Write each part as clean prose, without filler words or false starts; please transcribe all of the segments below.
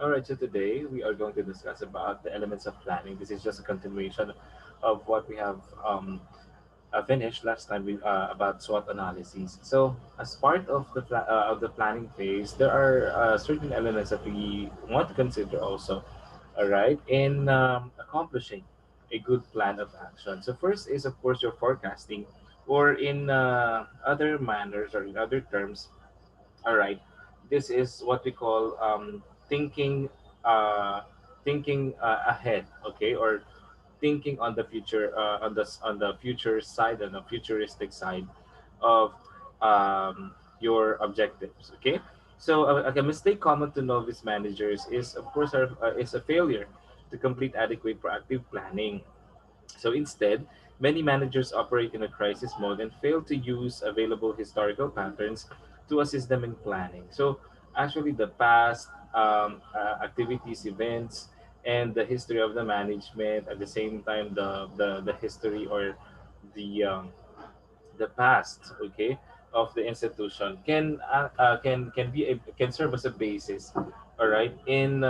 All right, so today we are going to discuss about the elements of planning. This is just a continuation of what we have finished last time about SWOT analysis. So, as part of the planning phase, there are certain elements that we want to consider also. All right, in accomplishing a good plan of action. So, first is of course your forecasting, or in other manners or in other terms, all right. This is what we call thinking, uh, thinking ahead. Okay, or thinking on the future, on the future side, on the futuristic side of your objectives. Okay, so a mistake common to novice managers is, of course, is a failure to complete adequate proactive planning. So instead, many managers operate in a crisis mode and fail to use available historical patterns to assist them in planning. So actually, the past activities, events, and the history of the management, at the same time, the history or the past, okay, of the institution can serve as a basis, all right, in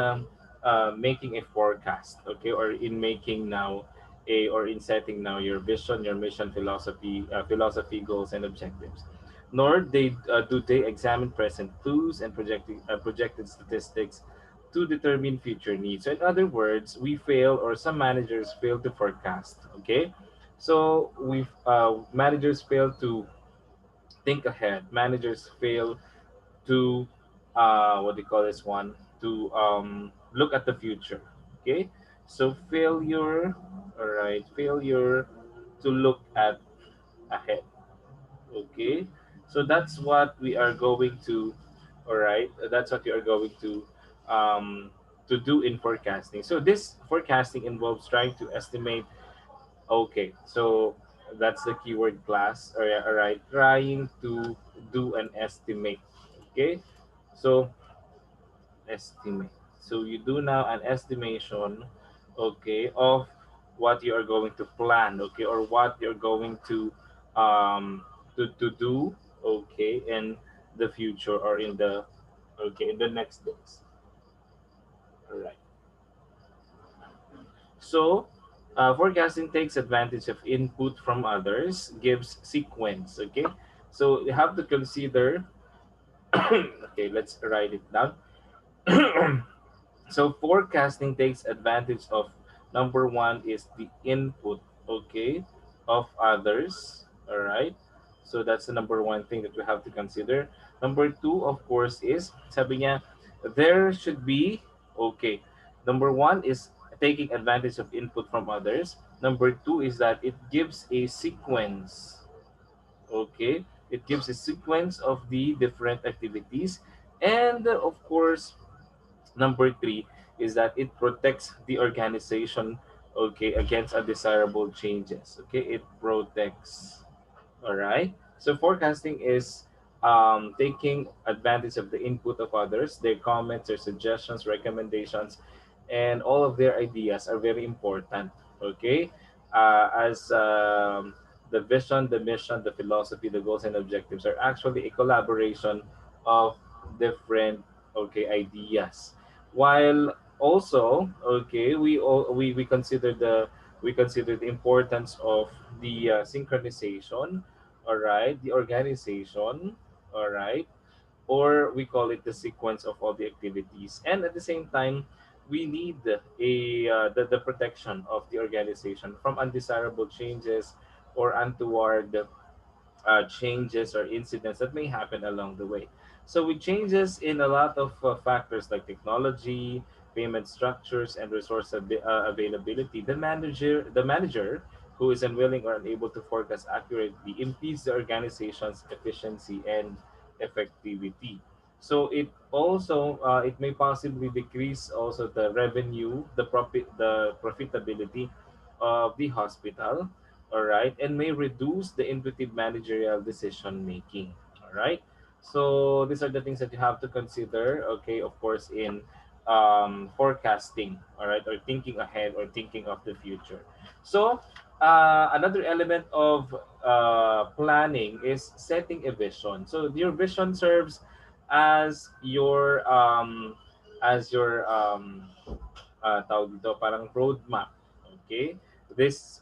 making a forecast, okay, or in making now a or in setting now your vision, your mission, philosophy, goals, and objectives. Nor do they examine present clues and projected statistics to determine future needs. So in other words, we fail, or some managers fail to forecast, okay. So we managers fail to think ahead. Managers fail to what do you call this one? To look at the future. Okay. So failure, all right, failure to look at ahead. Okay. So that's what we are going to, all right. That's what we are going um, to do in forecasting. So this forecasting involves trying to estimate. Okay, so that's the keyword class. All right, trying to do an estimate. Okay, so estimate. So you do now an estimation, okay, of what you are going to plan, okay, or what you're going to do, okay, in the future or in the okay in the next days. All right. So, forecasting takes advantage of input from others, gives sequence. Okay, so you have to consider. Okay, let's write it down. So, forecasting takes advantage of number one is the input. Okay, of others. All right. So that's the number one thing that we have to consider. Number two, of course, is sabi niya, there should be okay. Number one is taking advantage of input from others. Number two is that it gives a sequence. Okay, it gives a sequence of the different activities, and of course, number three is that it protects the organization. Okay, against undesirable changes. Okay, it protects. All right. So forecasting is taking advantage of the input of others, their comments, their suggestions, recommendations, and all of their ideas are very important. Okay. As the vision, the mission, the philosophy, the goals, and objectives are actually a collaboration of different ideas. While also we consider the importance of the synchronization, all right, the organization, all right, or we call it the sequence of all the activities. And at the same time, we need the protection of the organization from undesirable changes or untoward changes or incidents that may happen along the way. So, with changes in a lot of factors like technology, payment structures, and availability, the manager who is unwilling or unable to forecast accurately impedes the organization's efficiency and effectivity. So it may possibly decrease also the revenue, the profitability of the hospital, all right, and may reduce the intuitive managerial decision making. All right, so these are the things that you have to consider, okay, of course, in forecasting, all right, or thinking ahead or thinking of the future. So another element of planning is setting a vision. So your vision serves as your as your tawag dito, parang roadmap. Okay? This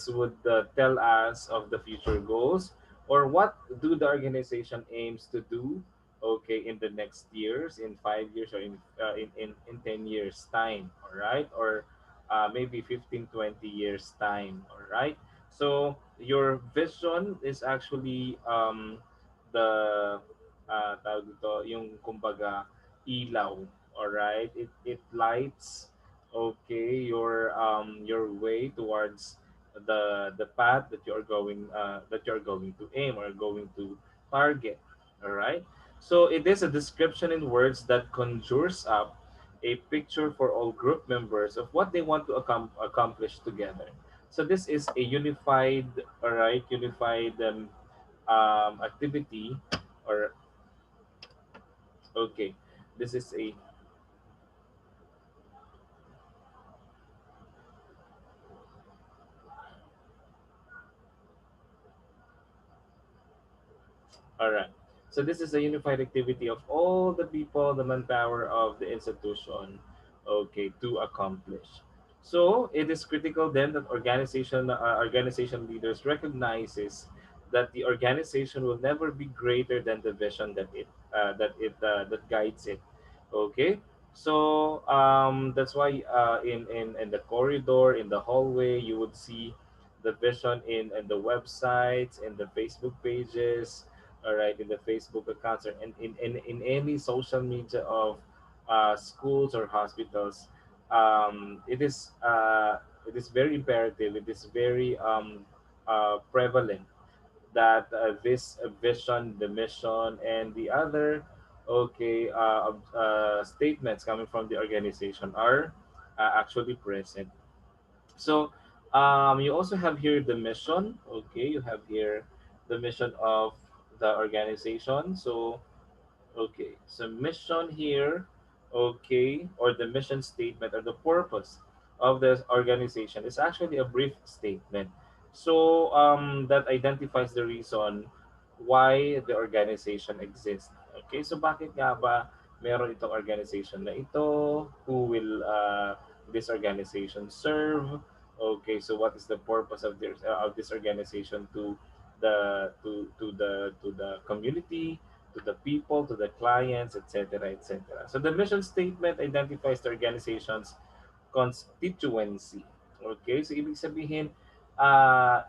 would tell us of the future goals or what do the organization aims to do, okay, in the next years, in 5 years, or in 10 years time, all right, or maybe 15, 20 years time, all right. So your vision is actually the tawag dito, yung kumbaga ilaw, all right. It lights, okay, your way towards the path that you're going to aim or going to target, all right. So it is a description in words that conjures up a picture for all group members of what they want to accomplish together. So this is a unified, all right, unified activity, or okay, this is a all right. So this is a unified activity of all the people, the manpower of the institution, okay, to accomplish. So it is critical then that organization leaders recognizes that the organization will never be greater than the vision that guides it. Okay. So that's why in the corridor, in the hallway, you would see the vision in the websites, in the Facebook pages, all right, in the Facebook accounts, or in any social media of schools or hospitals. It is very imperative, it is very prevalent that this vision, the mission, and the other okay statements coming from the organization are actually present. So you also have here the mission. Okay, you have here the mission of the organization. So okay, so mission here, okay, or the mission statement or the purpose of the organization is actually a brief statement. So that identifies the reason why the organization exists. Okay, so bakit nga ba meron itong organization na ito? Who will this organization serve? Okay, so what is the purpose of this organization to the community, to the people, to the clients, etc., etc. So the mission statement identifies the organization's constituency. Okay, so ibig sabihin,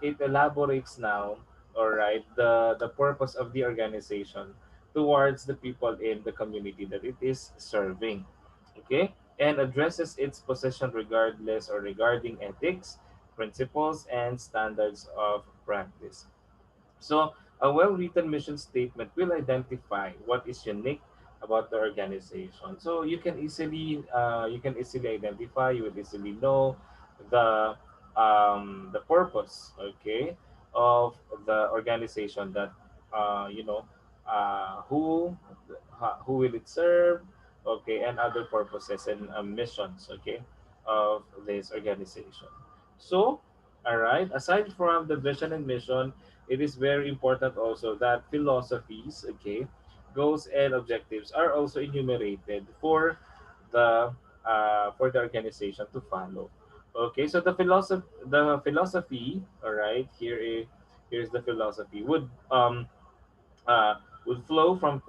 it elaborates now, all right, the purpose of the organization towards the people in the community that it is serving. Okay, and addresses its position regardless or regarding ethics, principles, and standards of practice. So, a well-written mission statement will identify what is unique about the organization. So you can easily identify, you will easily know the the purpose, okay, of the organization that you know who will it serve, okay, and other purposes and missions, okay, of this organization. So, all right, aside from the vision and mission, it is very important also that philosophies, okay, goals and objectives are also enumerated for the organization to follow. Okay, so the philosophy, all right, here's the philosophy uh, would flow from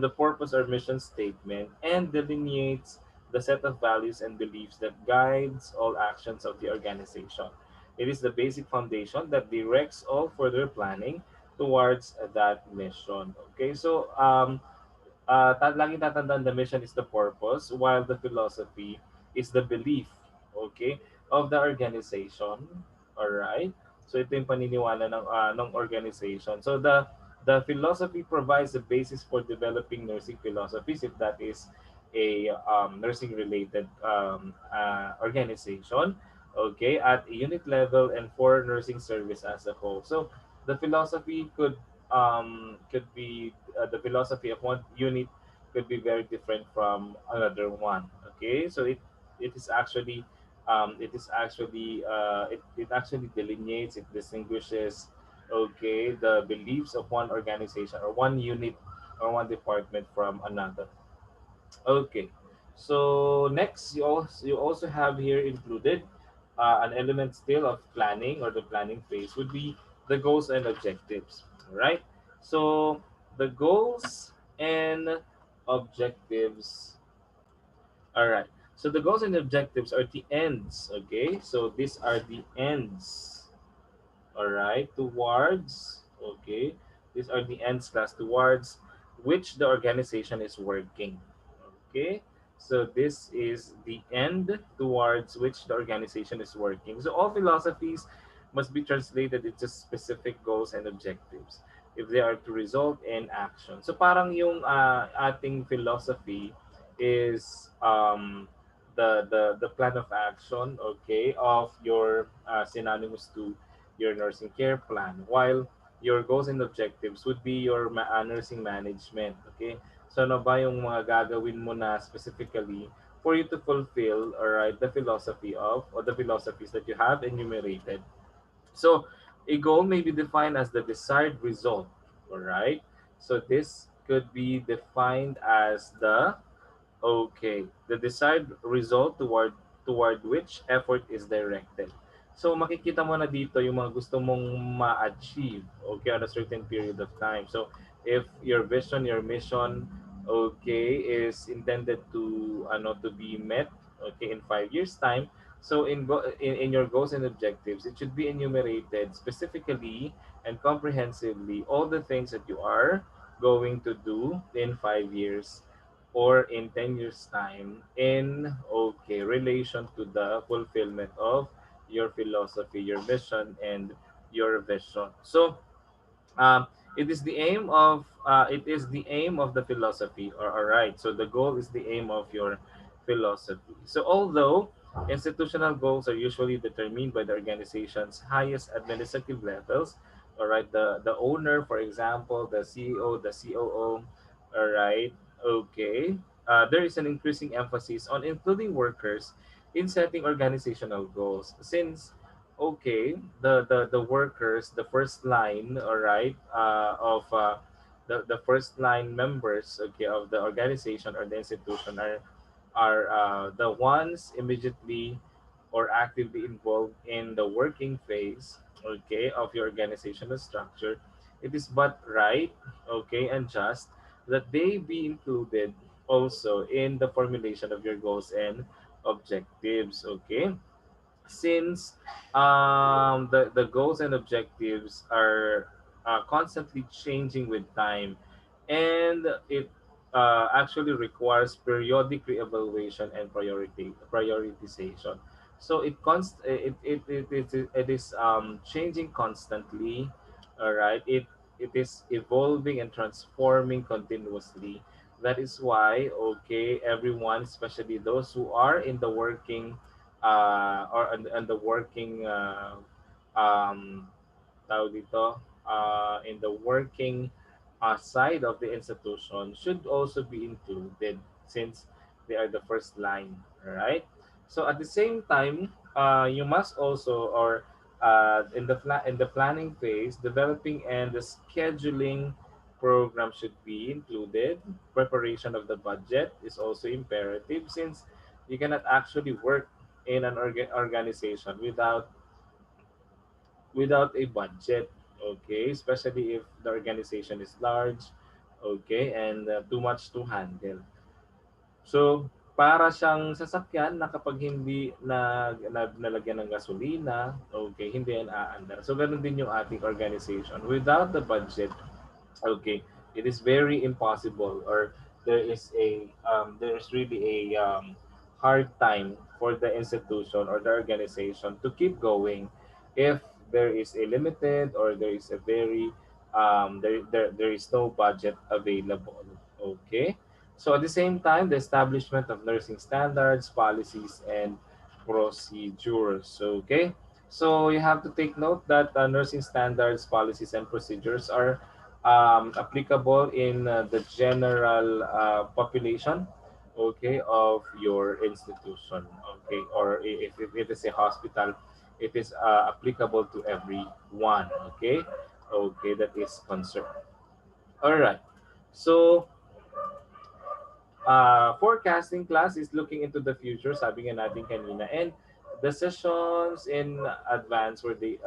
the purpose or mission statement and delineates the set of values and beliefs that guides all actions of the organization. It is the basic foundation that directs all further planning towards that mission. Okay, so laging tatandaan, the mission is the purpose, while the philosophy is the belief, okay, of the organization. All right. So ito yung paniniwala ng organization. So the philosophy provides the basis for developing nursing philosophies, if that is a nursing related organization, okay, at a unit level and for nursing service as a whole. So the philosophy could be the philosophy of one unit could be very different from another one. Okay, so it actually delineates, it distinguishes, okay, the beliefs of one organization or one unit or one department from another. Okay. So next, you also have here included an element still of planning, or the planning phase would be the goals and objectives. All right. So the goals and objectives. All right. So the goals and objectives are the ends. Okay. So these are the ends. All right, towards, okay, these are the ends class, towards which the organization is working. Okay, so this is the end towards which the organization is working. So all philosophies must be translated into specific goals and objectives if they are to result in action. So parang yung ating philosophy is the plan of action, okay, of your synonymous to your nursing care plan, while your goals and objectives would be your nursing management. Okay, so ano ba yung mga gagawin mo na specifically for you to fulfill, alright, the philosophy of, or the philosophies that you have enumerated. So a goal may be defined as the desired result, alright. So this could be defined as the desired result toward which effort is directed. So makikita mo na dito yung mga gusto mong ma-achieve, okay, on a certain period of time. So if your vision, your mission, okay, is intended to to be met, okay, in 5 years time. So in your goals and objectives, it should be enumerated specifically and comprehensively all the things that you are going to do in 5 years or in 10 years time in, okay, relation to the fulfillment of your philosophy, your mission, and your vision. So um, it is the aim of the philosophy, or all right, so the goal is the aim of your philosophy. So although institutional goals are usually determined by the organization's highest administrative levels, all right, the owner, for example, the CEO, the COO, all right, okay, there is an increasing emphasis on including workers in setting organizational goals, since, okay, the workers, the first line, all right, of the first line members, okay, of the organization or the institution are the ones immediately or actively involved in the working phase, okay, of your organizational structure. It is but right, okay, and just that they be included also in the formulation of your goals and objectives, okay, since the goals and objectives are constantly changing with time, and it actually requires periodic reevaluation and prioritization. So it is changing constantly, all right. It is evolving and transforming continuously. That is why, okay, everyone, especially those who are in the working or on the working um, tawag dito, in the working side of the institution, should also be included, since they are the first line, right? So at the same time, you must also, or in the planning phase, developing and the scheduling program should be included. Preparation of the budget is also imperative, since you cannot actually work in an organization without a budget, okay, especially if the organization is large, okay, and too much to handle. So para siyang sasakyan na kapag hindi nalagyan ng gasolina, okay, hindi yan aandar. So ganun din yung ating organization, without the budget, okay, it is very impossible, or there's really a hard time for the institution or the organization to keep going if there is a limited, or there is a very there is no budget available, okay. So at the same time, the establishment of nursing standards, policies, and procedures, okay. So you have to take note that nursing standards, policies, and procedures are applicable in the general population, okay, of your institution, okay, or if it is a hospital, it is applicable to everyone, okay, that is concerned. All right. So Forecasting class is looking into the future, sabi nga natin kanina, and decisions in advance where the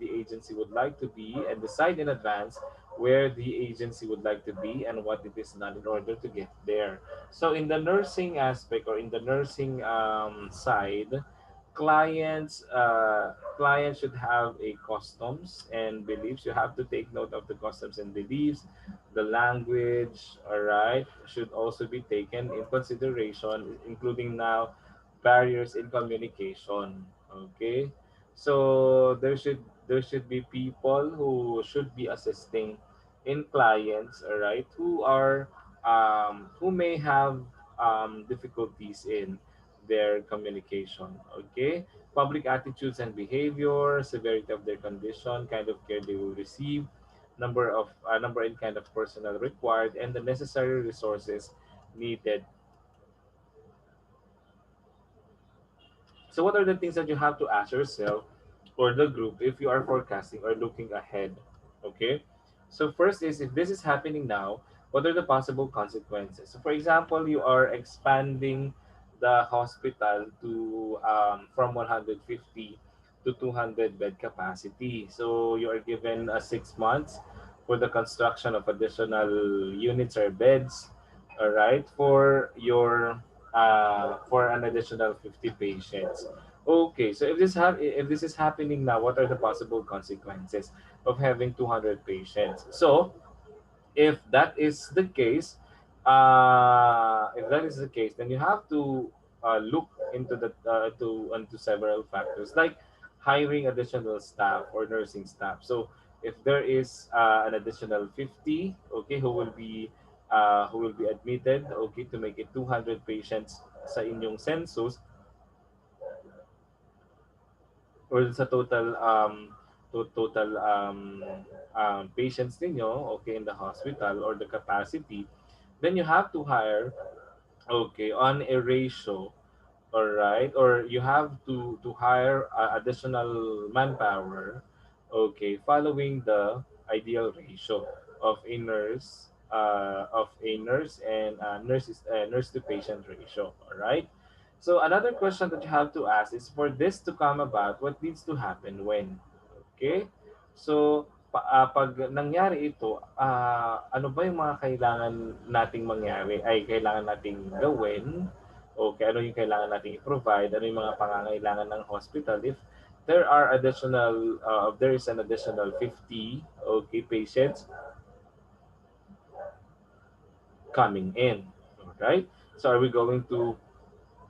agency would like to be, and decide in advance where the agency would like to be and what it is done in order to get there. So in the nursing aspect or in the nursing side, clients should have a customs and beliefs. You have to take note of the customs and beliefs. The language, all right, should also be taken in consideration, including now barriers in communication. Okay, so there should be people who should be assisting in clients, all right, who may have difficulties in their communication. Okay, public attitudes and behavior, severity of their condition, kind of care they will receive, number and kind of personnel required, and the necessary resources needed. So what are the things that you have to ask yourself or the group if you are forecasting or looking ahead? Okay. So first is, if this is happening now, what are the possible consequences? So for example, you are expanding the hospital to from 150 to 200 bed capacity. So you are given 6 months for the construction of additional units or beds. All right, for an additional 50 patients. Okay, so if this is happening now, what are the possible consequences of having 200 patients? So if that is the case, then you have to look into several factors like hiring additional staff or nursing staff. So if there is an additional 50, okay, who will be admitted, okay, to make it 200 patients sa inyong census, or sa total patients ninyo, okay, in the hospital or the capacity, then you have to hire, okay, on a ratio, all right, or you have to hire additional manpower, okay, following the ideal ratio of a nurse and nurse to patient ratio, all right. So another question that you have to ask is, for this to come about, what needs to happen when? Okay? So, pag nangyari ito, ano ba yung mga kailangan nating mangyari, ay kailangan nating gawin? Okay, ano yung kailangan nating i-provide? Ano yung mga pangangailangan ng hospital if there is an additional 50, okay, patients coming in. All right? So, are we going to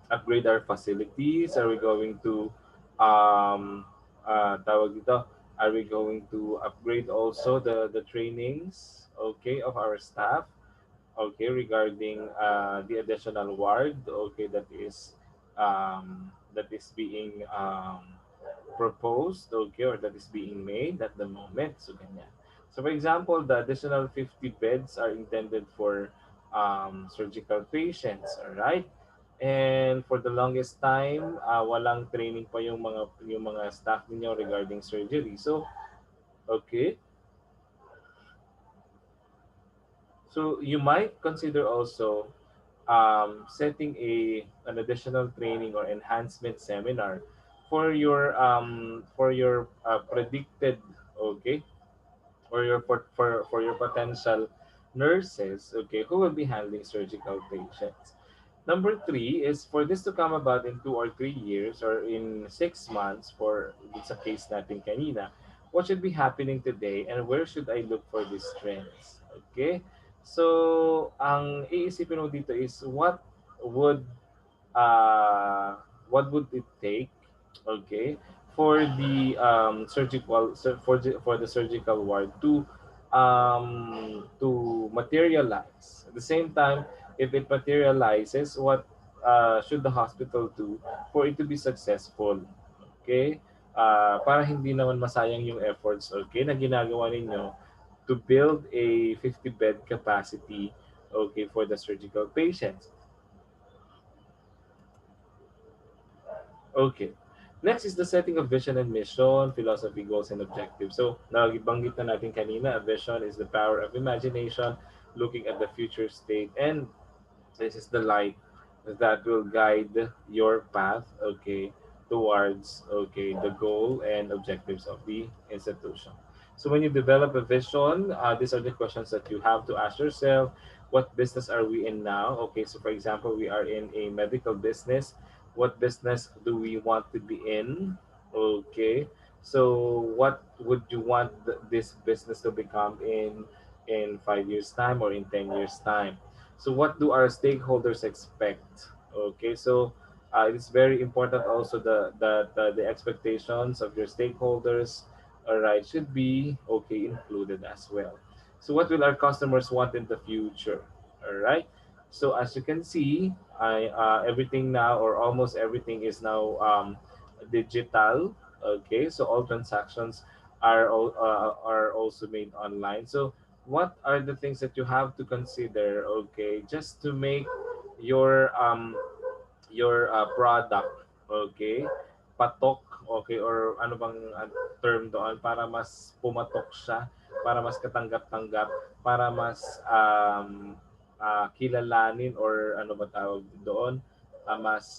upgrade our facilities? Are we going to tawag dito? Are we going to upgrade also the trainings, okay, of our staff, okay, regarding the additional ward, okay, that is being proposed, okay, or that is being made at the moment. So ganyan. So for example, the additional 50 beds are intended for surgical patients, all right? And for the longest time, walang training pa yung mga staff ninyo regarding surgery. So, okay. So you might consider also setting an additional training or enhancement seminar for your predicted, okay, for your potential nurses, okay, who will be handling surgical patients. Number three is, for this to come about in 2 or 3 years or in 6 months, for it's a case natin kanina, what should be happening today and where should I look for these trends? Okay? So, ang iisipin mo dito is, would what would it take, okay, for the for the surgical ward to materialize. At the same time, if it materializes, what should the hospital do for it to be successful? Okay? Para hindi naman masayang yung efforts, okay, na ginagawa ninyo to build a 50-bed capacity, okay, for the surgical patients. Okay. Next is the setting of vision and mission, philosophy, goals, and objectives. So, nagibanggit na natin kanina, a vision is the power of imagination, looking at the future state and This is the light that will guide your path, okay, towards, okay, the goal and objectives of the institution. So when you develop a vision, these are the questions that you have to ask yourself. What business are we in now? Okay, so for example, we are in a medical business. What business do we want to be in? Okay, so what would you want this business to become in 5 years time or in 10 years time? So what do our stakeholders expect? Okay, so it's very important also the expectations of your stakeholders, all right, should be okay included as well. So what will our customers want in the future? All right. So as you can see, I everything now or almost everything is now digital. Okay, so all transactions are also made online. So what are the things that you have to consider, okay, just to make your product, okay, patok, okay, or ano bang term doon, para mas pumatok siya, para mas katanggap-tanggap, para mas kilalanin, or ano ba tawag doon, mas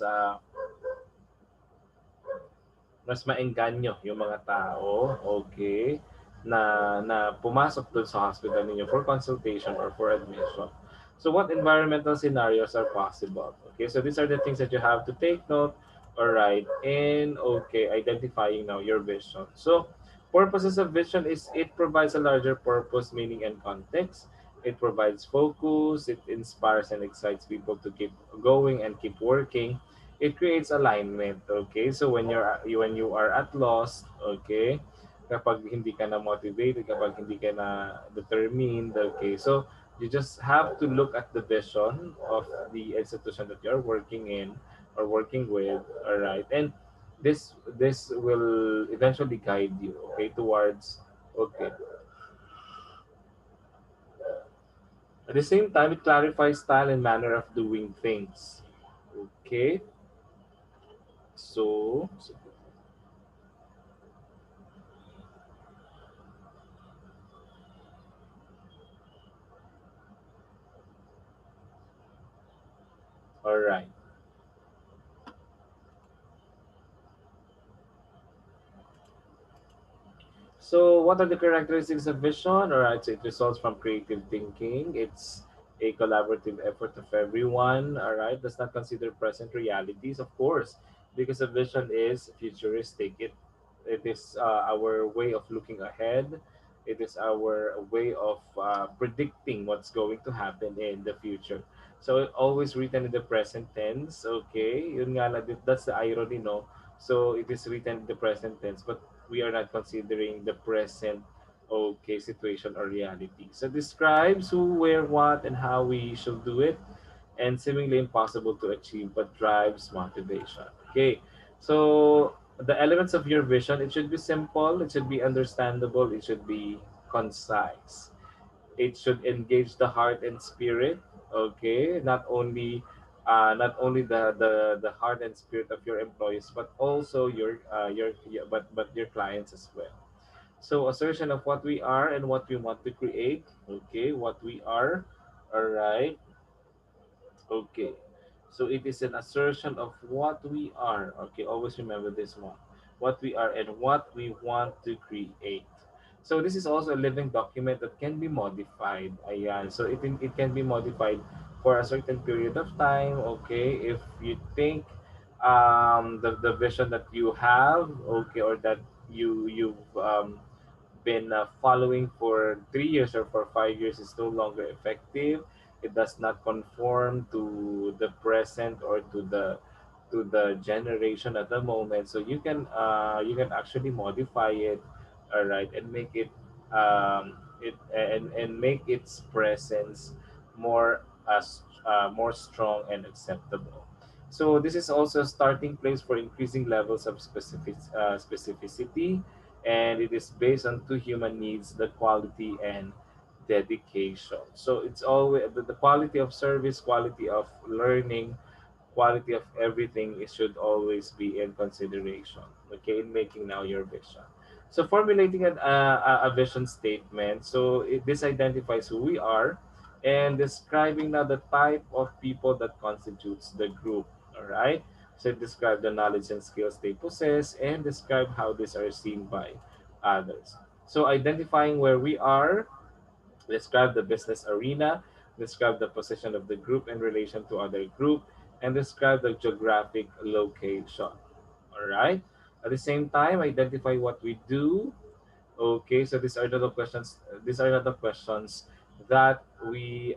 mas maengganyo yung mga tao, okay, na pumasok dun sa hospital ninyo for consultation or for admission. So what environmental scenarios are possible? Okay, so these are the things that you have to take note, all right, and okay, identifying now your vision. So purposes of vision is it provides a larger purpose, meaning, and context. It provides focus, it inspires and excites people to keep going and keep working. It creates alignment, okay? So when you are at loss, okay, kapag hindi ka na motivated, kapag hindi ka na determined, okay, so you just have to look at the vision of the institution that you're working in or working with, all right, and this will eventually guide you, okay, towards, okay, at the same time it clarifies style and manner of doing things, okay. So all right. So, what are the characteristics of vision? All right, so it results from creative thinking. It's a collaborative effort of everyone. All right, does not consider present realities, of course, because a vision is futuristic. It is our way of looking ahead. It is our way of predicting what's going to happen in the future. So always written in the present tense. Okay, yun nga lang, that's the irony, no? So it is written in the present tense, but we are not considering the present, okay, situation or reality. So describes who, where, what, and how we should do it, and seemingly impossible to achieve, but drives motivation. Okay, so the elements of your vision, it should be simple, it should be understandable, it should be concise. It should engage the heart and spirit, okay, not only the heart and spirit of your employees, but also but your clients as well. So assertion of what we are and what we want to create, okay, what we are, all right, okay. So it is an assertion of what we are, okay, always remember this one, what we are and what we want to create. So this is also a living document that can be modified. Ayan. So it can be modified for a certain period of time, okay, if you think the vision that you have, okay, or that you've been following for 3 years or for 5 years is no longer effective. It does not conform to the present or to the generation at the moment. So you can actually modify it, all right, and make it and make its presence more more strong and acceptable. So this is also a starting place for increasing levels of specificity, and it is based on two human needs: the quality and dedication. So it's always the quality of service, quality of learning, quality of everything. It should always be in consideration, okay, in making now your vision. So formulating a vision statement. So this identifies who we are, and describing now the type of people that constitutes the group. All right. So describe the knowledge and skills they possess and describe how these are seen by others. So identifying where we are, describe the business arena, describe the position of the group in relation to other group, and describe the geographic location. All right. At the same time, identify what we do. Okay, so these are the questions. These are the questions that we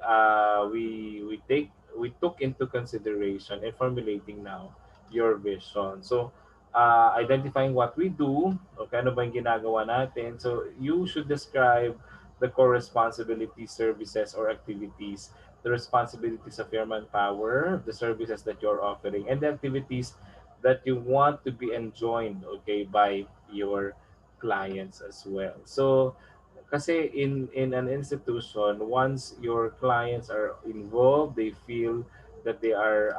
took into consideration in formulating now your vision. So, identifying what we do, okay, ano ba yung ginagawa natin? So, you should describe the core responsibilities, services, or activities, the responsibilities of your manpower, the services that you're offering, and the activities that you want to be enjoined, okay, by your clients as well. So, kasi in an institution, once your clients are involved, they feel that they are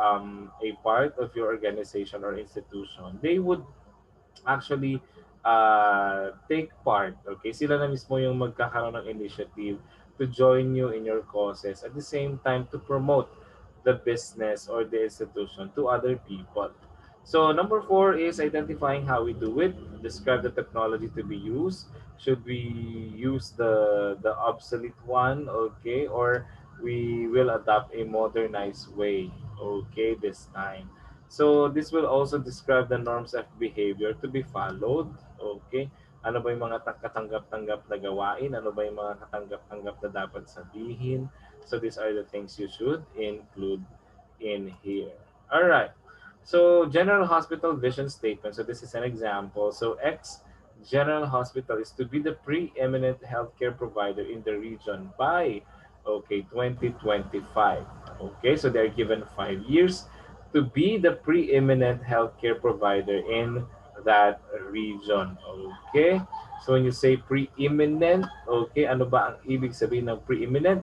a part of your organization or institution, they would actually take part. Okay, sila na mismo yung magkakaroon ng initiative to join you in your causes. At the same time, to promote the business or the institution to other people. So number four is identifying how we do it. Describe the technology to be used. Should we use the obsolete one, okay, or we will adopt a modernized way, okay, this time. So this will also describe the norms of behavior to be followed, okay. Ano ba yung mga katanggap-tanggap na gawain? Ano ba yung mga katanggap-tanggap na dapat sabihin? So these are the things you should include in here. All right. So General Hospital vision statement. So this is an example. So X General Hospital is to be the preeminent healthcare provider in the region by 2025. Okay, so they're given 5 years to be the preeminent healthcare provider in that region. Okay, so when you say preeminent, okay, ano ba ang ibig sabihin ng preeminent?